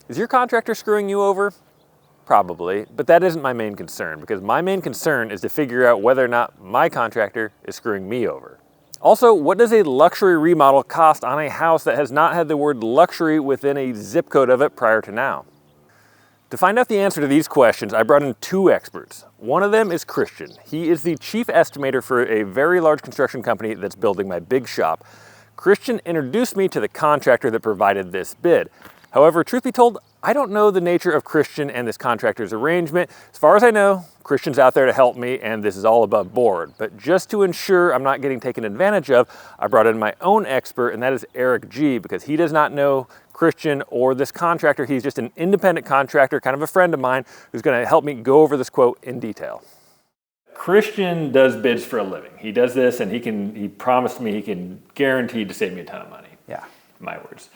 Is your contractor screwing you over? Probably, but that isn't my main concern, because my main concern is to figure out whether or not my contractor is screwing me over. Also, what does a luxury remodel cost on a house that has not had the word luxury within a zip code of it prior to now? To find out the answer to these questions, I brought in two experts. One of them is Christian. He is the chief estimator for a very large construction company that's building my big shop. Christian introduced me to the contractor that provided this bid. However, truth be told, I don't know the nature of Christian and this contractor's arrangement. As far as I know, Christian's out there to help me, and this is all above board. But just to ensure I'm not getting taken advantage of, I brought in my own expert, and that is Eric G, because he does not know Christian or this contractor. He's just an independent contractor, kind of a friend of mine, who's gonna help me go over this quote in detail. Christian does bids for a living. He does this, and he promised me he can guarantee to save me a ton of money. Yeah. My words.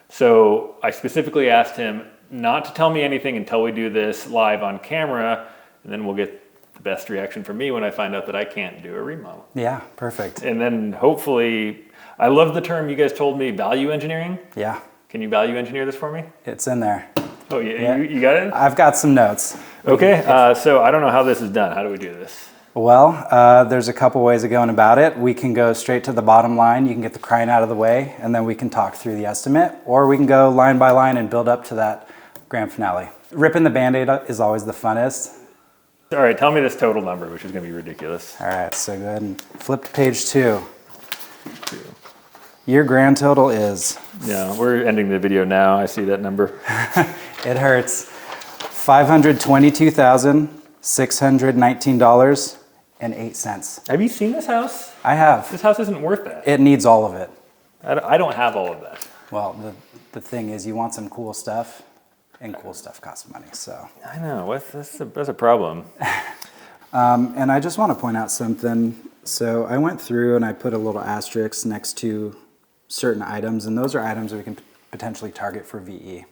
So I specifically asked him not to tell me anything until we do this live on camera, and then we'll get the best reaction from me when I find out that I can't do a remodel. Yeah, perfect. And then hopefully, I love the term you guys told me, value engineering. Yeah. Can you value engineer this for me? It's in there. Oh, yeah. You got it? I've got some notes. Okay, so I don't know how this is done. How do we do this? Well, there's a couple ways of going about it. We can go straight to the bottom line. You can get the crying out of the way, and then we can talk through the estimate, or we can go line by line and build up to that grand finale. Ripping the Band-Aid is always the funnest. All right, tell me this total number, which is gonna be ridiculous. All right, so go ahead and flip to page 2. Your grand total is? Yeah, we're ending the video now. I see that number. It hurts. $522,619.08. Have you seen this house? I have. This house isn't worth that. It needs all of it. I don't have all of that. Well, the thing is, you want some cool stuff, and cool stuff costs money, so. I know, that's a problem. And I just want to point out something. So I went through and I put a little asterisk next to certain items, and those are items that we can potentially target for VE.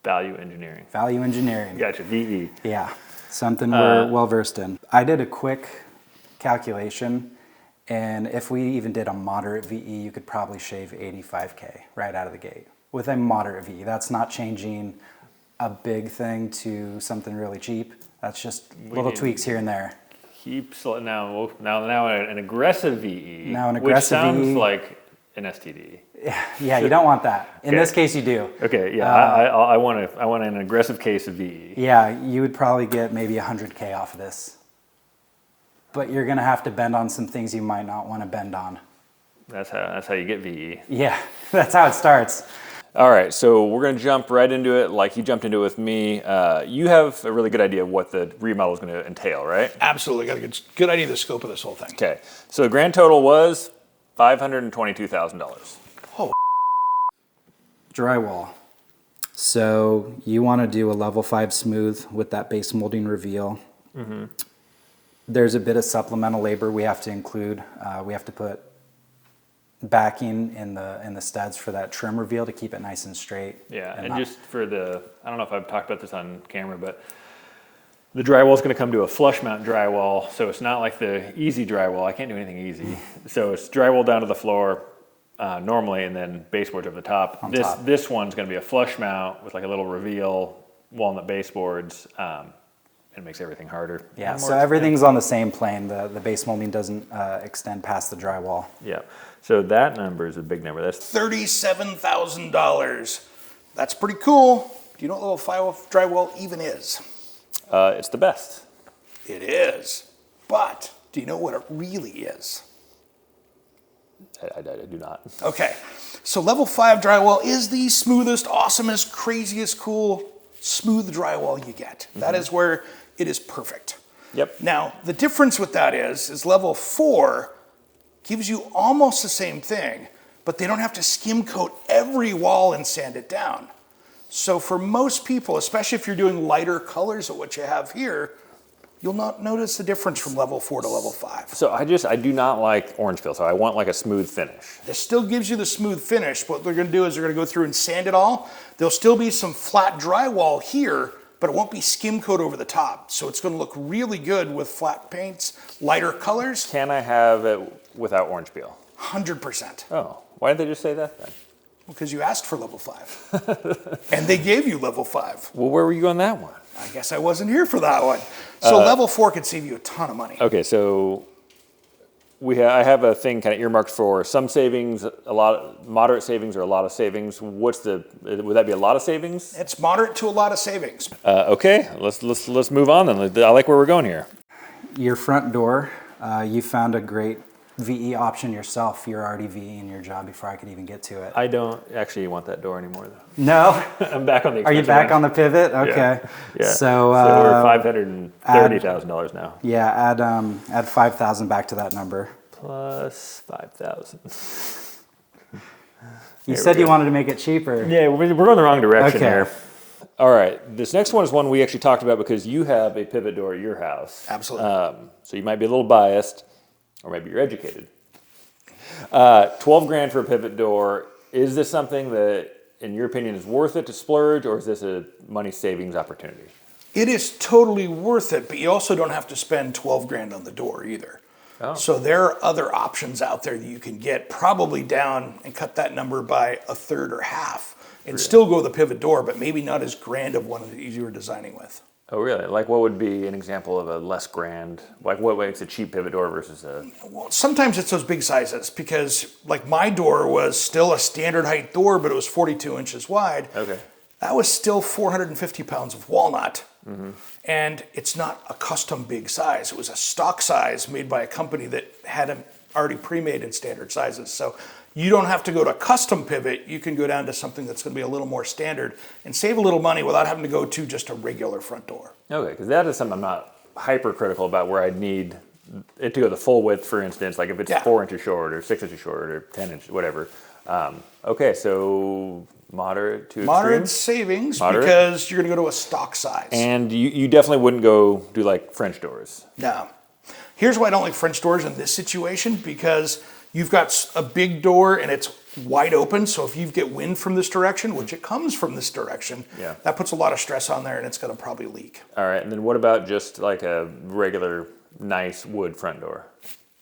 Value engineering. Value engineering. Gotcha, VE. Yeah, something we're well versed in. I did a quick calculation, and if we even did a moderate VE, you could probably shave $85K right out of the gate with a moderate VE. That's not changing a big thing to something really cheap. That's just little tweaks here and there. Now an aggressive VE. Now an aggressive which sounds VE. like an STD. Yeah, you don't want that. In this case, you do. Okay, yeah, I want an aggressive case of VE. Yeah, you would probably get maybe 100K off of this. But you're gonna have to bend on some things you might not want to bend on. That's how you get VE. Yeah, that's how it starts. All right, so we're gonna jump right into it like you jumped into it with me. You have a really good idea of what the remodel is gonna entail, right? Absolutely, got a good idea of the scope of this whole thing. Okay, so the grand total was $522,000. Oh, Drywall. So you want to do a level 5 smooth with that base molding reveal. Mm-hmm. There's a bit of supplemental labor we have to include. We have to put backing in the studs for that trim reveal to keep it nice and straight. Yeah, and just for I don't know if I've talked about this on camera, but the drywall is going to come to a flush mount drywall, so it's not like the easy drywall. I can't do anything easy. So it's drywall down to the floor normally, and then baseboards over the top. This one's going to be a flush mount with like a little reveal, walnut baseboards. It makes everything harder. Yeah, so everything's on the same plane. The base molding doesn't extend past the drywall. Yeah, so that number is a big number. That's $37,000. That's pretty cool. Do you know what level 5 drywall even is? It's the best. It is. But do you know what it really is? I do not. Okay, so level 5 drywall is the smoothest, awesomest, craziest, cool, smooth drywall you get. Mm-hmm. That is where it is perfect. Yep. Now, the difference with that is level 4 gives you almost the same thing, but they don't have to skim coat every wall and sand it down. So for most people, especially if you're doing lighter colors of what you have here, you'll not notice the difference from level 4 to level 5. So I do not like orange peel, so I want like a smooth finish. This still gives you the smooth finish. What they're gonna do is they're gonna go through and sand it all. There'll still be some flat drywall here, but it won't be skim coat over the top. So it's gonna look really good with flat paints, lighter colors. Can I have it without orange peel? 100%. Oh, why didn't they just say that then? Because you asked for level 5. And they gave you level 5. Well, where were you on that one? I guess I wasn't here for that one. So level 4 could save you a ton of money. Okay, so I have a thing kind of earmarked for some savings, a lot, moderate savings, or a lot of savings. Would that be a lot of savings? It's moderate to a lot of savings. Okay, let's move on then. I like where we're going here. Your front door, you found a great VE option yourself. You're already VEing your job before I could even get to it. I don't actually want that door anymore, though. No? I'm back on the Are you expensive back end. on the pivot? Okay. Yeah. So we're $530,000 now. Yeah, add 5,000 back to that number. Plus 5,000. You said you wanted to make it cheaper. Yeah, we're going the wrong direction Okay. here. All right, this next one is one we actually talked about because you have a pivot door at your house. Absolutely. So you might be a little biased, or maybe you're educated. 12 grand for a pivot door. Is this something that, in your opinion, is worth it to splurge, or is this a money savings opportunity? It is totally worth it, but you also don't have to spend 12 grand on the door either. Oh. So there are other options out there that you can get probably down and cut that number by a third or half and still go with the pivot door, but maybe not as grand of one that you were designing with. Oh, really? Like, what would be an example of a less grand, like what makes a cheap pivot door versus a... Well, sometimes it's those big sizes because like my door was still a standard height door, but it was 42 inches wide. Okay. That was still 450 pounds of walnut. And it's not a custom big size. It was a stock size made by a company that had them already pre-made in standard sizes. So you don't have to go to custom pivot. You can go down to something that's going to be a little more standard and save a little money without having to go to just a regular front door. Okay, because that is something I'm not hypercritical about where I'd need it to go the full width, for instance, like if it's 4 inches short or 6 inches short or 10 inches, whatever. Okay, so moderate to Moderate extreme? savings Moderate? because you're going to go to a stock size. And you definitely wouldn't go do like French doors. No. Here's why I don't like French doors in this situation, because you've got a big door and it's wide open. So if you get wind from this direction, which it comes from this direction, that puts a lot of stress on there and it's going to probably leak. All right, and then what about just like a regular nice wood front door?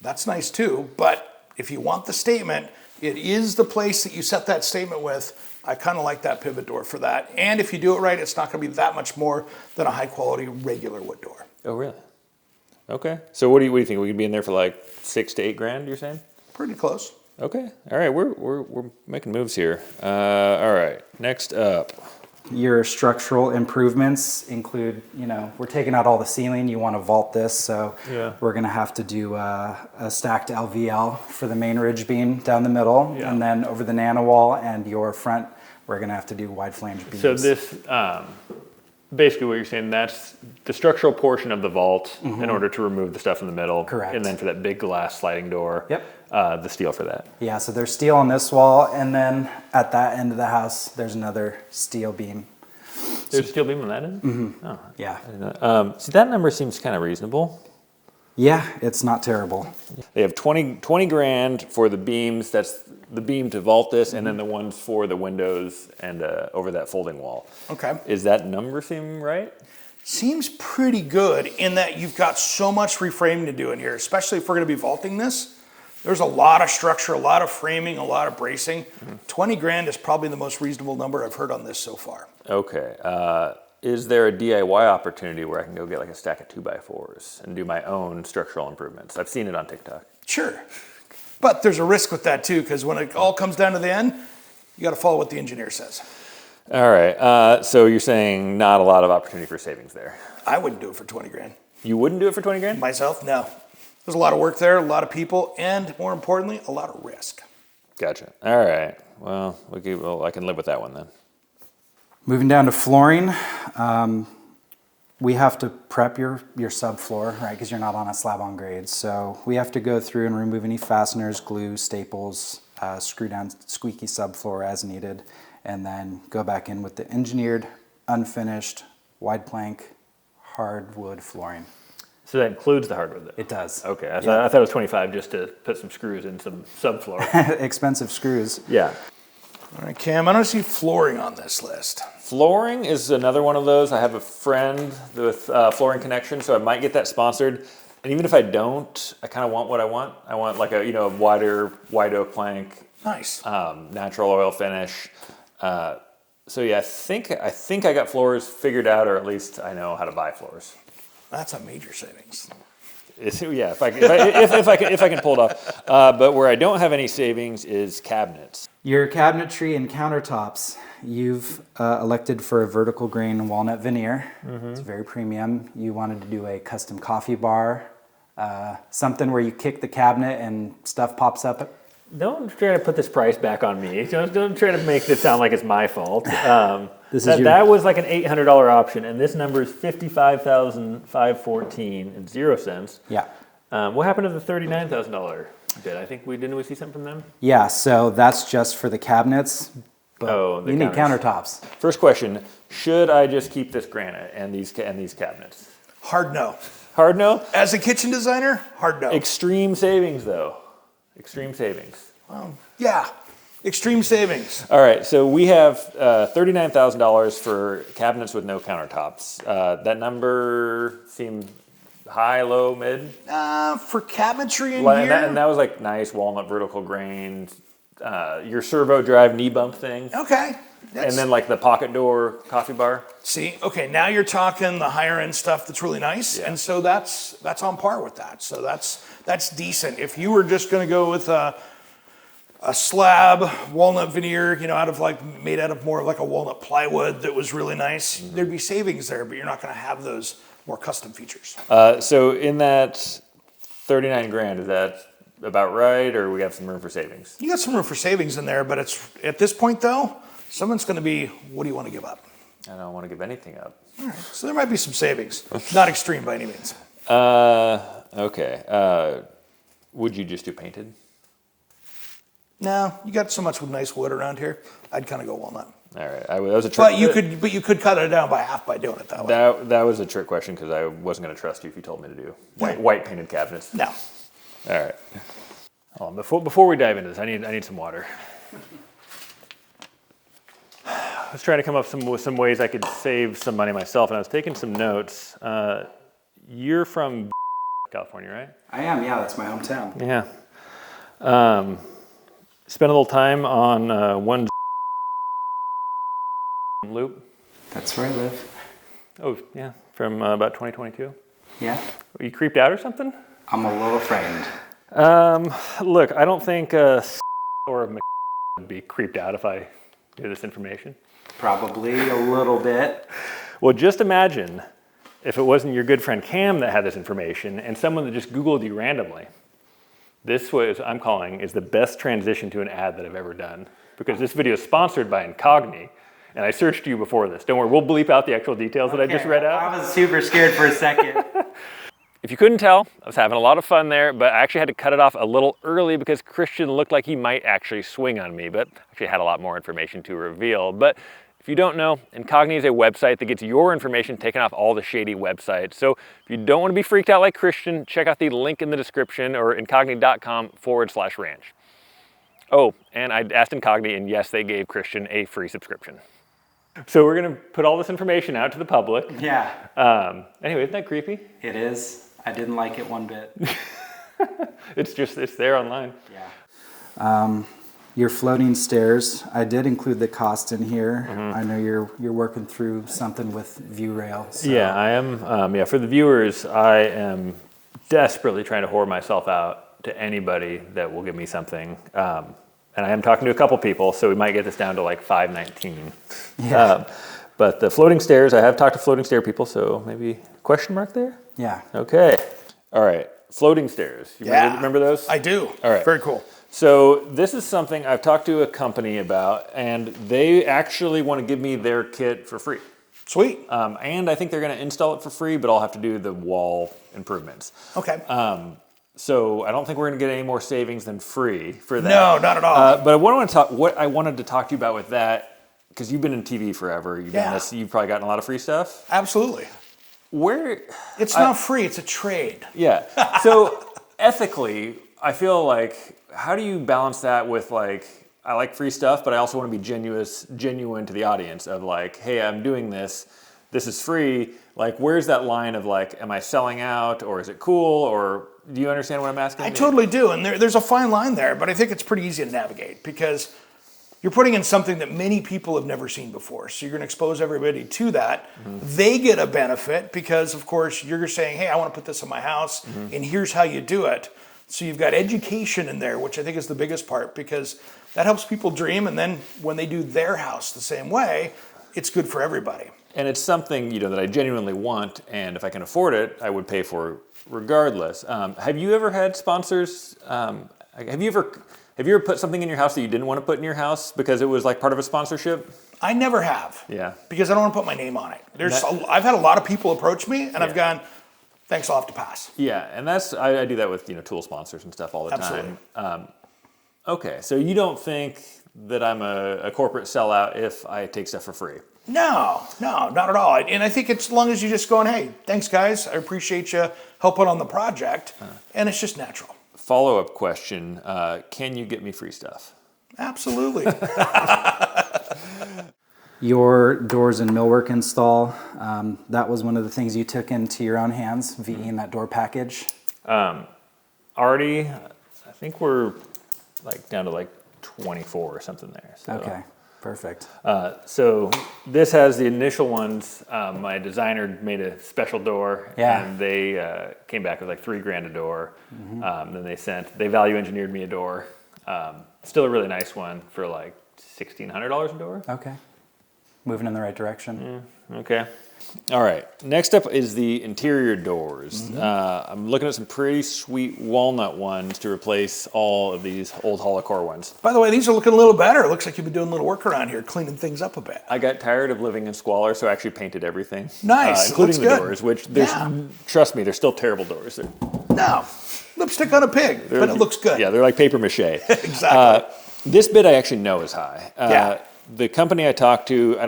That's nice too, but if you want the statement, it is the place that you set that statement with. I kind of like that pivot door for that. And if you do it right, it's not going to be that much more than a high quality regular wood door. Oh, really? Okay. So what do you think? We could be in there for like 6 to 8 grand, you're saying? Pretty close. Okay. All right, we're making moves here. All right, next up. Your structural improvements include, we're taking out all the ceiling. You want to vault this, so we're going to have to do a stacked LVL for the main ridge beam down the middle, and then over the nano wall and your front, we're going to have to do wide flange beams. So this, basically what you're saying, that's the structural portion of the vault in order to remove the stuff in the middle. Correct. And then for that big glass sliding door, the steel for that. Yeah, so there's steel on this wall, and then at that end of the house, there's another steel beam. There's a steel beam on that end? Oh, Yeah. see, that number seems kind of reasonable. Yeah, it's not terrible. They have 20 grand for the beams. That's the beam to vault this, and then the ones for the windows and over that folding wall. Okay. Is that number seem right? Seems pretty good in that you've got so much reframing to do in here, especially if we're going to be vaulting this. There's a lot of structure, a lot of framing, a lot of bracing. 20 grand is probably the most reasonable number I've heard on this so far. Okay. Is there a DIY opportunity where I can go get like a stack of 2x4s and do my own structural improvements? I've seen it on TikTok. Sure. But there's a risk with that too, because when it all comes down to the end, you got to follow what the engineer says. All right. So you're saying not a lot of opportunity for savings there. I wouldn't do it for 20 grand. You wouldn't do it for 20 grand? Myself, no. There's a lot of work there, a lot of people, and more importantly, a lot of risk. Gotcha. All right. Well, I can live with that one then. Moving down to flooring, we have to prep your subfloor, right? Because you're not on a slab on grade. So we have to go through and remove any fasteners, glue, staples, screw down squeaky subfloor as needed, and then go back in with the engineered, unfinished, wide plank, hardwood flooring. So that includes the hardwood though? It does. Okay. I thought it was 25 just to put some screws in some subfloor. Expensive screws. Yeah. All right, Cam, I don't see flooring on this list. Flooring is another one of those. I have a friend with Flooring Connection, so I might get that sponsored. And even if I don't, I kind of want what I want. I want like a wider white oak plank Nice. Natural oil finish. So yeah, I think I got floors figured out, or at least I know how to buy floors. That's a major savings. Yeah, if I can pull it off. But where I don't have any savings is cabinets. Your cabinetry and countertops, you've elected for a vertical grain walnut veneer. It's very premium. You wanted to do a custom coffee bar, something where you kick the cabinet and stuff pops up. Don't try to put this price back on me. Don't try to make this sound like it's my fault. That was like an $800 option, and this number is $55,514 and 0 cents. Yeah. What happened to the $39,000 bid? I think didn't we see something from them? Yeah, so that's just for the cabinets. But the you need countertops. First question: should I just keep this granite and these cabinets? Hard no. Hard no. As a kitchen designer, hard no. Extreme savings, though. Extreme savings. Yeah, extreme savings. All right, so we have $39,000 for cabinets with no countertops. That number seemed high, low, mid? For cabinetry in Well, here. and that was like nice walnut vertical grain, your servo drive knee bump thing. Okay. And then like the pocket door coffee bar. See, okay, now you're talking the higher end stuff that's really nice, Yeah. and so that's on par with that. So that's decent. If you were just going to go with a slab walnut veneer, made out of more of like a walnut plywood that was really nice, there'd be savings there, but you're not going to have those more custom features. So in that 39 grand, is that about right, or we have some room for savings? You got some room for savings in there, but it's at this point though, someone's going to be, what do you want to give up? I don't want to give anything up. All right, so there might be some savings. Not extreme by any means. Okay. Would you just do painted? No, you got so much nice wood around here. I'd kind of go walnut. All right. That was a trick. But you could cut it down by half by doing it that way. That was a trick question because I wasn't going to trust you if you told me to do white painted cabinets. No. All right. Before we dive into this, I need some water. I was trying to come up with some ways I could save some money myself, and I was taking some notes. You're from California, right? I am, yeah, that's my hometown. Yeah. Spent a little time on one loop. That's where I live. Oh, yeah, from about 2022. Yeah. Were you creeped out or something? I'm a little frightened. Look, I don't think or would be creeped out if I knew this information. Probably a little bit. Well, just imagine if it wasn't your good friend Cam that had this information and someone that just Googled you randomly. This I'm calling is the best transition to an ad that I've ever done, because this video is sponsored by Incogni, and I searched you before this. Don't worry, we'll bleep out the actual details that I just read out. I was super scared for a second. If you couldn't tell, I was having a lot of fun there, but I actually had to cut it off a little early because Christian looked like he might actually swing on me, but actually had a lot more information to reveal. But if you don't know, Incogni is a website that gets your information taken off all the shady websites. So if you don't want to be freaked out like Christian, check out the link in the description or incogni.com/ranch. Oh, and I asked Incogni, and yes, they gave Christian a free subscription. So we're going to put all this information out to the public. Yeah. Anyway, isn't that creepy? It is. I didn't like it one bit. It's there online. Yeah. Your floating stairs, I did include the cost in here. Mm-hmm. I know you're working through something with view rail. So. Yeah, I am. For the viewers, I am desperately trying to whore myself out to anybody that will give me something. And I am talking to a couple people, so we might get this down to like $519. Yeah. But the floating stairs, I have talked to floating stair people, so maybe question mark there? Yeah. Okay. All right. Floating stairs. You remember those? I do. All right. Very cool. So this is something I've talked to a company about, and they actually want to give me their kit for free. Sweet. And I think they're going to install it for free, but I'll have to do the wall improvements. Okay. So I don't think we're going to get any more savings than free for that. No, not at all. But what I wanted to talk to you about with that, because you've been in TV forever, you've done this, you've probably gotten a lot of free stuff. Absolutely. It's not free, it's a trade. Yeah. So ethically, I feel like, how do you balance that with like, I like free stuff, but I also want to be genuine to the audience of like, hey, I'm doing this is free. Like, where's that line of like, am I selling out, or is it cool, or Do you understand what I'm asking? I totally do, and there's a fine line there, but I think it's pretty easy to navigate because you're putting in something that many people have never seen before. So you're going to expose everybody to that. They get a benefit because, of course, you're saying, hey, I want to put this in my house, and here's how you do it. So you've got education in there, which I think is the biggest part because that helps people dream, and then when they do their house the same way, it's good for everybody. And it's something, that I genuinely want, and if I can afford it, I would pay for regardless. Have you ever had sponsors? Have you ever put something in your house that you didn't want to put in your house because it was like part of a sponsorship? I never have. Yeah. Because I don't want to put my name on it. I've had a lot of people approach me, and I've gone, thanks, I'll have to pass. Yeah, and I do that with tool sponsors and stuff all the Absolutely. time. Okay, so you don't think that I'm a corporate sellout if I take stuff for free? No, not at all. And I think it's as long as you're just going, hey, thanks, guys. I appreciate you helping on the project. And it's just natural. Follow-up question, can you get me free stuff? Absolutely. Your doors and millwork install, that was one of the things you took into your own hands, VEing that door package. Already, I think we're down to 24 or something there. So. Okay, perfect. So this has the initial ones. My designer made a special door, and they came back with $3,000 a door. Then they value engineered me a door. Still a really nice one for $1,600 a door. Okay, moving in the right direction. Okay. All right. Next up is the interior doors. I'm looking at some pretty sweet walnut ones to replace all of these old Holocore ones. By the way, these are looking a little better. It looks like you've been doing a little work around here, cleaning things up a bit. I got tired of living in squalor, so I actually painted everything. Nice. Including the good. doors, which trust me, they're still terrible doors. No. Lipstick on a pig, but it looks good. Yeah, they're like paper mache. Exactly. This bid I actually know is high. Yeah. The company I talked to, I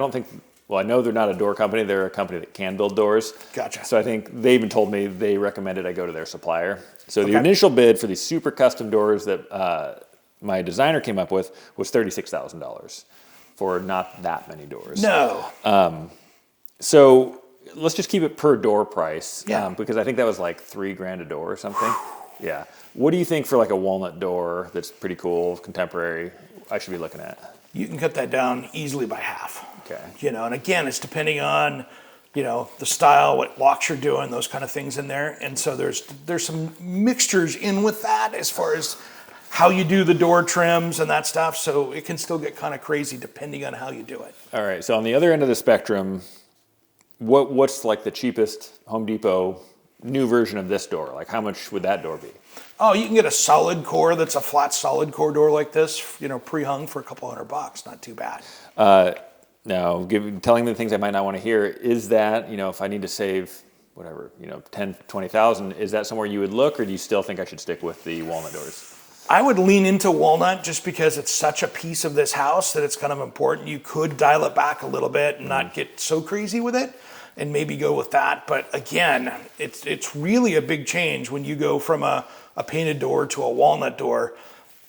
know they're not a door company. They're a company that can build doors. Gotcha. So I think they even told me they recommended I go to their supplier. So the initial bid for these super custom doors that my designer came up with was $36,000 for not that many doors. No. So let's just keep it per door price. Yeah. Because I think that was $3,000 a door or something. Yeah. What do you think for a walnut door that's pretty cool, contemporary, I should be looking at? You can cut that down easily by half. Okay. And again, it's depending on, the style, what locks you're doing, those kind of things in there. And so there's some mixtures in with that as far as how you do the door trims and that stuff. So it can still get kind of crazy depending on how you do it. All right. So on the other end of the spectrum, what's the cheapest Home Depot new version of this door? How much would that door be? Oh, you can get a solid core that's a flat solid core door like this, pre-hung for a couple $100. Not too bad. Now, telling me the things I might not want to hear, is that, if I need to save, whatever, 10, 20,000, is that somewhere you would look, or do you still think I should stick with the walnut doors? I would lean into walnut just because it's such a piece of this house that it's kind of important. You could dial it back a little bit and not get so crazy with it and maybe go with that. But again, it's really a big change when you go from a painted door to a walnut door.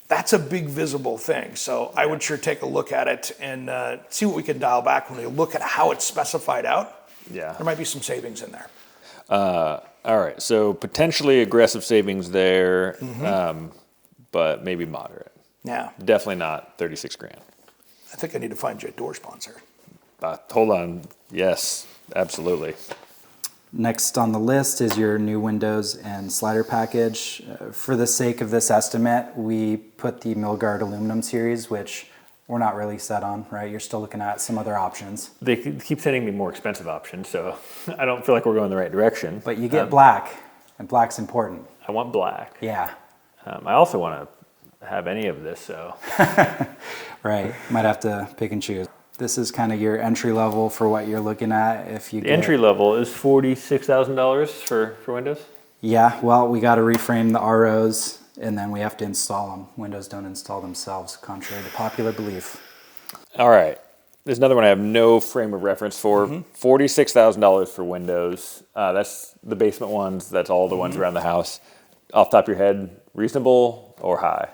That's a big visible thing. So I would sure take a look at it and see what we can dial back when we look at how it's specified out. Yeah. There might be some savings in there. All right. So potentially aggressive savings there, but maybe moderate. Yeah. Definitely not $36,000. I think I need to find you a door sponsor. Hold on. Yes, absolutely. Next on the list is your new windows and slider package. For the sake of this estimate, we put the Milgard aluminum series, which we're not really set on, right? You're still looking at some other options. They keep sending me more expensive options, so I don't feel like we're going the right direction. But you get black, and black's important. I want black. Yeah. I also want to have any of this, so. Right. Might have to pick and choose. This is kind of your entry level for what you're looking at. If you The entry level is $46,000 for Windows? Yeah, well, we got to reframe the ROs, and then we have to install them. Windows don't install themselves, contrary to popular belief. All right. There's another one I have no frame of reference for. $46,000 for Windows. That's the basement ones. That's all the ones around the house. Off the top of your head, reasonable or high?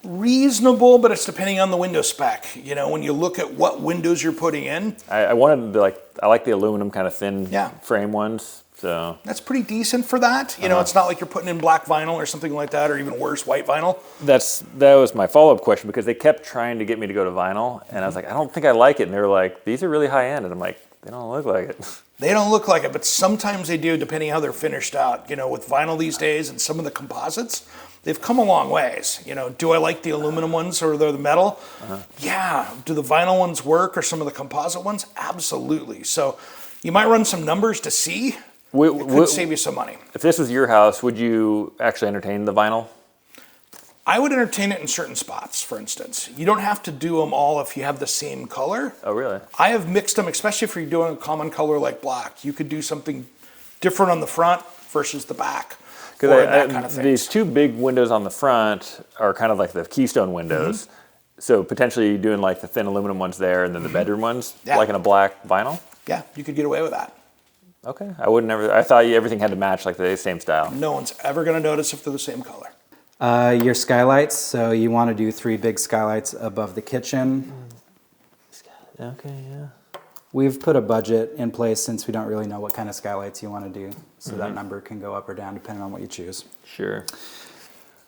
Reasonable, but it's depending on the window spec. You know, when you look at what windows you're putting in, I wanted to I like the aluminum kind of thin Yeah. frame ones. So that's pretty decent for that. You know, it's not like you're putting in black vinyl or something like that, or even worse, white vinyl. that was my follow-up question, because they kept trying to get me to go to vinyl, and I was like, I don't think I like it. And they were like, these are really high end, and I'm like, they don't look like it. They don't look like it, but sometimes they do, depending how they're finished out. You know, with vinyl these days and some of the composites, they've come a long ways. You know, do I like the aluminum ones or the metal? Yeah. Do the vinyl ones work, or some of the composite ones? Absolutely. So you might run some numbers to see. It could save you some money. If this was your house, would you actually entertain the vinyl? I would entertain it in certain spots, for instance. You don't have to do them all if you have the same color. Oh, really? I have mixed them, especially if you're doing a common color like black. You could do something different on the front versus the back. Because these two big windows on the front are kind of like the keystone windows. So potentially doing like the thin aluminum ones there, and then the bedroom ones, like in a black vinyl? Yeah, you could get away with that. Okay. I thought everything had to match like the same style. No one's ever going to notice if they're the same color. Your skylights, so you want to do 3 big skylights above the kitchen. Okay, yeah. We've put a budget in place since we don't really know what kind of skylights you want to do. So that number can go up or down depending on what you choose. Sure.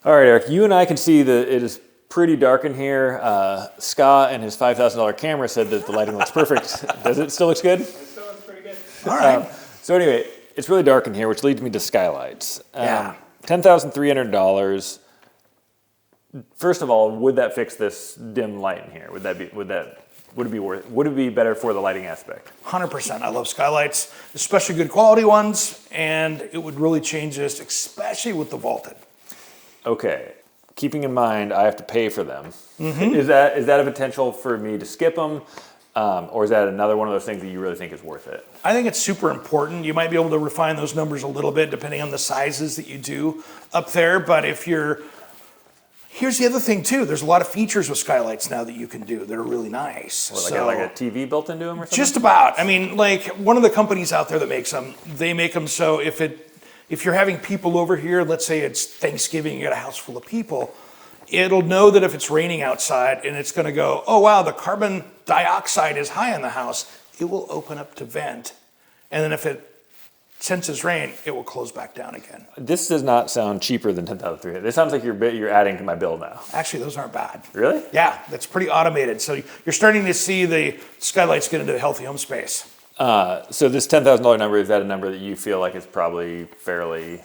All right, Eric, you and I can see that it is pretty dark in here. Scott and his $5,000 camera said that the lighting looks perfect. Does it still look good? It still looks pretty good. All right. So anyway, it's really dark in here, which leads me to skylights. Yeah. $10,300. First of all, would that fix this dim light in here? Would it be better for the lighting aspect? 100%. I love skylights, especially good quality ones, and it would really change this, especially with the vaulted. Okay. Keeping in mind I have to pay for them. Is that a potential for me to skip them? Or is that another one of those things that you really think is worth it? I think it's super important. You might be able to refine those numbers a little bit depending on the sizes that you do up there. But here's the other thing too. There's a lot of features with skylights now that you can do that are really nice. Like a TV built into them or something? Just about. I mean, like one of the companies out there that makes them, they make them so if you're having people over here, let's say it's Thanksgiving, you got a house full of people, it'll know that if it's raining outside and it's going to go, oh wow, the carbon dioxide is high in the house, it will open up to vent. And then if it senses rain, it will close back down again. This does not sound cheaper than $10,300. This sounds like you're adding to my bill now. Actually, those aren't bad. Really? Yeah, that's pretty automated. So you're starting to see the skylights get into a healthy home space. So this $10,000 number, is that a number that you feel like is probably fairly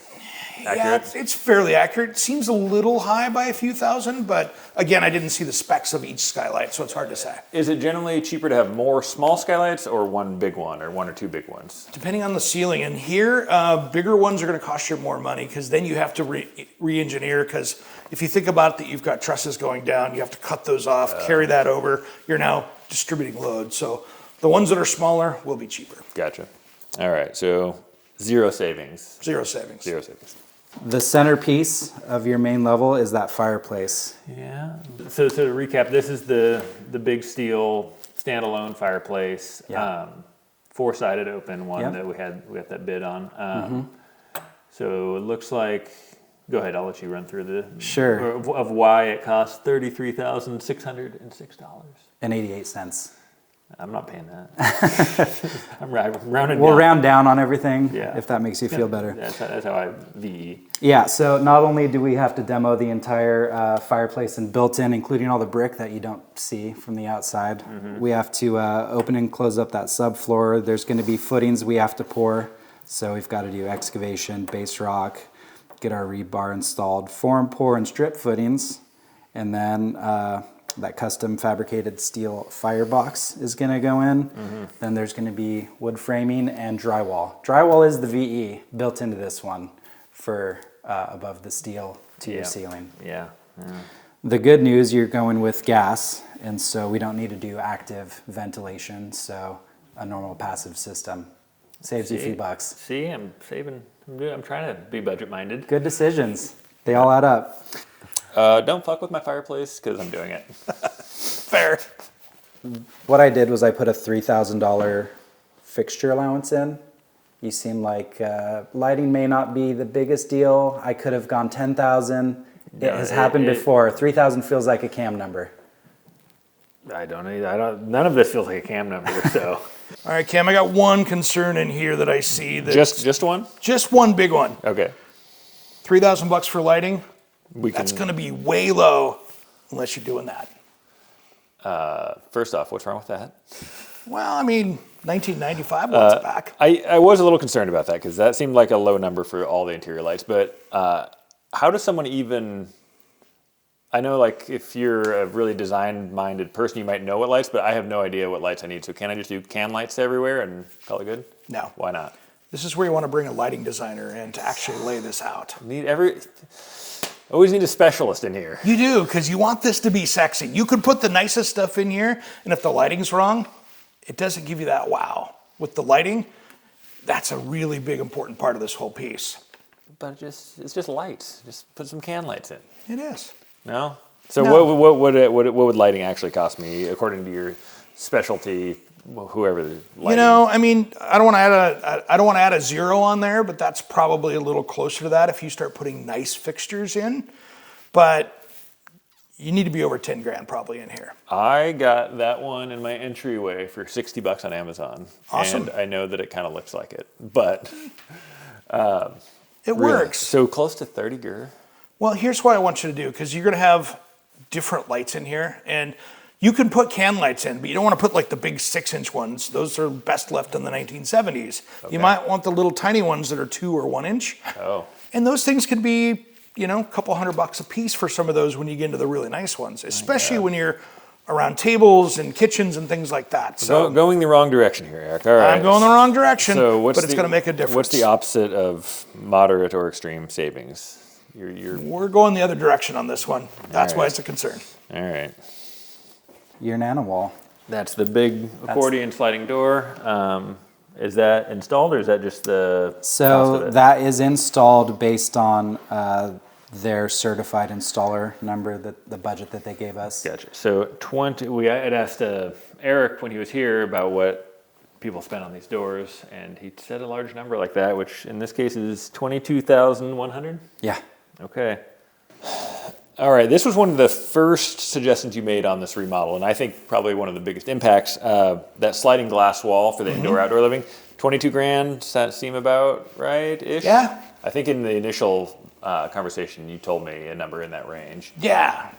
accurate? Yeah, it's fairly accurate. It seems a little high by a few thousand, but again, I didn't see the specs of each skylight, so it's hard to say. Is it generally cheaper to have more small skylights or one big one or one or two big ones? Depending on the ceiling. And here, bigger ones are going to cost you more money because then you have to re-engineer because if you think about it, that you've got trusses going down, you have to cut those off, carry that over. You're now distributing load. So the ones that are smaller will be cheaper. Gotcha. All right, so zero savings. Zero savings. Zero savings. The centerpiece of your main level is that fireplace. Yeah. So to recap, this is the big steel standalone fireplace, Yeah. four-sided open one Yep. that we got that bid on. So it looks like. Go ahead. I'll let you run through the Sure. of why it costs $33,606. And 88 cents. I'm not paying that. I'm rounding. We'll down. round down on everything Yeah. if that makes you feel better. That's how I VE. Yeah, so not only do we have to demo the entire fireplace and built-in, including all the brick that you don't see from the outside, we have to open and close up that subfloor. There's going to be footings we have to pour, so we've got to do excavation, base rock, get our rebar installed, form, pour, and strip footings, and then that custom fabricated steel firebox is going to go in. Then there's going to be wood framing and drywall. Drywall is the VE built into this one for above the steel to your ceiling. Yeah. The good news, you're going with gas, and so we don't need to do active ventilation, so a normal passive system. Saves you a few bucks. See, I'm saving. I'm trying to be budget minded. Good decisions. They all add up. Don't fuck with my fireplace because I'm doing it. Fair. What I did was I put a $3,000 fixture allowance in. You seem like lighting may not be the biggest deal. I could have gone $10,000 It has happened before. 3,000 feels like a cam number. I don't. None of this feels like a cam number. So. All right, Cam, I got one concern in here that I see. Just one? Just one big one. Okay. $3,000 for lighting. That's going to be way low unless you're doing that. First off, what's wrong with that? Well, I mean, 1995 wants it back. I was a little concerned about that because that seemed like a low number for all the interior lights. But how does someone even... I know, like, if you're a really design-minded person, you might know what lights, but I have no idea what lights I need. So can I just do can lights everywhere and call it good? No. Why not? This is where you want to bring a lighting designer in to actually lay this out. Always need a specialist in here. You do, because you want this to be sexy. You could put the nicest stuff in here, and if the lighting's wrong, it doesn't give you that wow. With the lighting, that's a really big, important part of this whole piece. But it's just lights. Just put some can lights in. It is. No? So No. What would lighting actually cost me according to your specialty, whoever the lighting? You know, I mean, I don't want to add a zero on there, but that's probably a little closer to that if you start putting nice fixtures in. But you need to be over 10 grand probably in here. I got that one in my entryway for $60 on Amazon. Awesome. And I know that it kind of looks like it, but It works. So close to 30 gur. Well, here's what I want you to do, because you're going to have different lights in here, and you can put can lights in, but you don't want to put like the big 6-inch ones. Those are best left in the 1970s. Okay. You might want the little tiny ones that are 2 or 1 inch. Oh. And those things can be, you know, a couple $100 a piece for some of those when you get into the really nice ones, especially when you're around tables and kitchens and things like that. So going the wrong direction here, Eric. All right. I'm going the wrong direction, so but it's going to make a difference. What's the opposite of moderate or extreme savings? We're going the other direction on this one. That's why it's a concern. All right. Your nano wall. That's the big accordion sliding door. Is that installed or is that just the cost of it? That is installed based on their certified installer number, the budget that they gave us. Gotcha. So we had asked Eric when he was here about what people spend on these doors, and he said a large number like that, which in this case is $22,100. Yeah. Okay. All right. This was one of the first suggestions you made on this remodel, and I think probably one of the biggest impacts. That sliding glass wall for the indoor-outdoor living, 22 grand. Does that seem about right-ish? Yeah. I think in the initial conversation, you told me a number in that range. Yeah.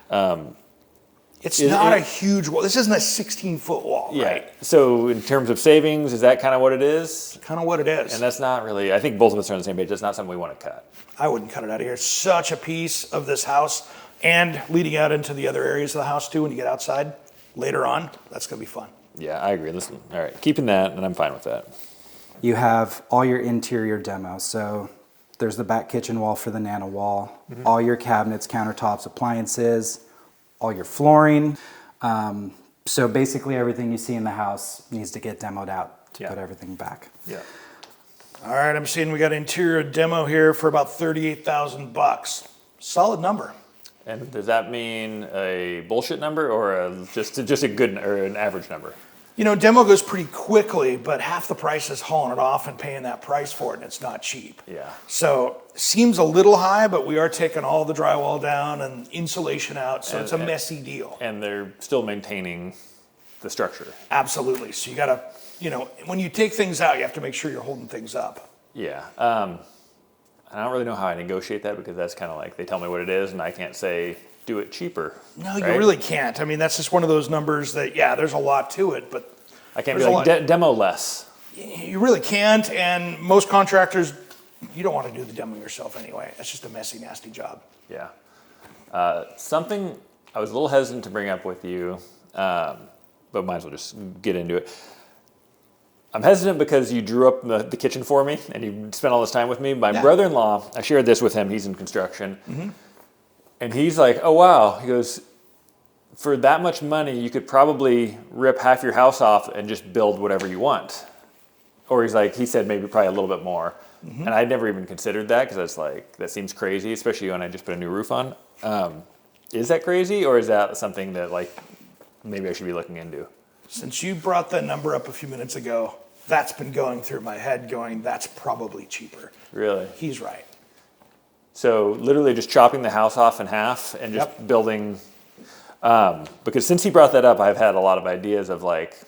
It's not a huge wall. This isn't a 16-foot wall, right? So in terms of savings, is that kind of what it is? Kind of what it is. And that's not really, I think both of us are on the same page. That's not something we want to cut. I wouldn't cut it out of here. It's such a piece of this house and leading out into the other areas of the house too when you get outside later on. That's going to be fun. Yeah, I agree. Listen, all right, keeping that, and I'm fine with that. You have all your interior demo. So there's the back kitchen wall for the nano wall, all your cabinets, countertops, appliances, all your flooring. So basically everything you see in the house needs to get demoed out to put everything back. Yeah. All right, I'm seeing we got interior demo here for about $38,000. Solid number. And does that mean a bullshit number or just a good or an average number? You know, demo goes pretty quickly, but half the price is hauling it off and paying that price for it, and it's not cheap. Yeah. So seems a little high, but we are taking all the drywall down and insulation out, so it's a messy deal. And they're still maintaining the structure. Absolutely. So you got to, you know, when you take things out, you have to make sure you're holding things up. Yeah. I don't really know how I negotiate that because that's kind of like they tell me what it is, and I can't say do it cheaper. No, right? you really can't. I mean, that's just one of those numbers that, there's a lot to it, but I can't be like demo less. You really can't, and most contractors, you don't want to do the demo yourself anyway. It's just a messy, nasty job. Yeah. Something I was a little hesitant to bring up with you, but might as well just get into it. I'm hesitant because you drew up the kitchen for me and you spent all this time with me. My brother-in-law, I shared this with him, he's in construction. And he's like, oh wow, he goes, for that much money, you could probably rip half your house off and just build whatever you want. Or he said maybe probably a little bit more. And I'd never even considered that because that's like, that seems crazy, especially when I just put a new roof on. Is that crazy or is that something that like maybe I should be looking into? Since you brought that number up a few minutes ago, that's been going through my head going, that's probably cheaper. Really? He's right. So literally just chopping the house off in half and just building, because since he brought that up, I've had a lot of ideas of like,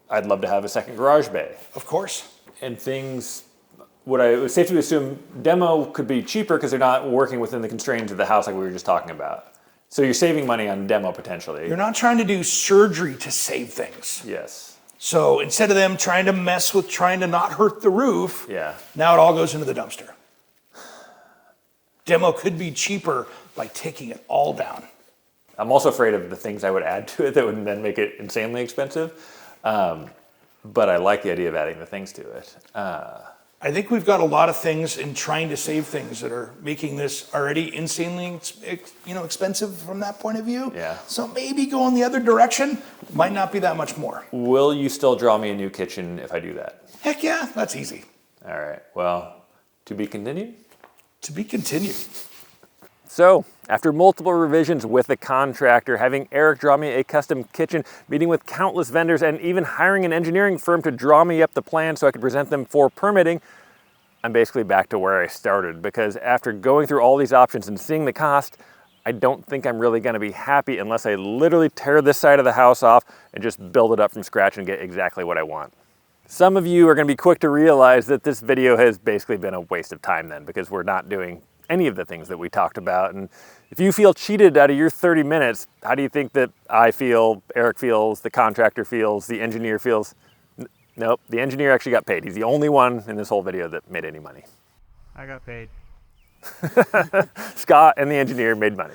I'd love to have a second garage bay. Of course. And things, it was safe to assume demo could be cheaper because they're not working within the constraints of the house like we were just talking about. So you're saving money on demo potentially. You're not trying to do surgery to save things. Yes. So instead of them trying to mess with trying to not hurt the roof, now it all goes into the dumpster. Demo could be cheaper by taking it all down. I'm also afraid of the things I would add to it that would then make it insanely expensive. But I like the idea of adding the things to it. I think we've got a lot of things in trying to save things that are making this already insanely, expensive from that point of view. Yeah. So maybe going the other direction might not be that much more. Will you still draw me a new kitchen if I do that? Heck yeah, that's easy. All right. Well, to be continued? To be continued. So, after multiple revisions with the contractor, having Eric draw me a custom kitchen, meeting with countless vendors, and even hiring an engineering firm to draw me up the plan so I could present them for permitting, I'm basically back to where I started, because after going through all these options and seeing the cost, I don't think I'm really going to be happy unless I literally tear this side of the house off and just build it up from scratch and get exactly what I want. Some of you are going to be quick to realize that this video has basically been a waste of time then, because we're not doing any of the things that we talked about. And if you feel cheated out of your 30 minutes, how do you think that I feel, Eric feels, the contractor feels, the engineer feels? Nope, the engineer actually got paid. He's the only one in this whole video that made any money. I got paid. Scott and the engineer made money.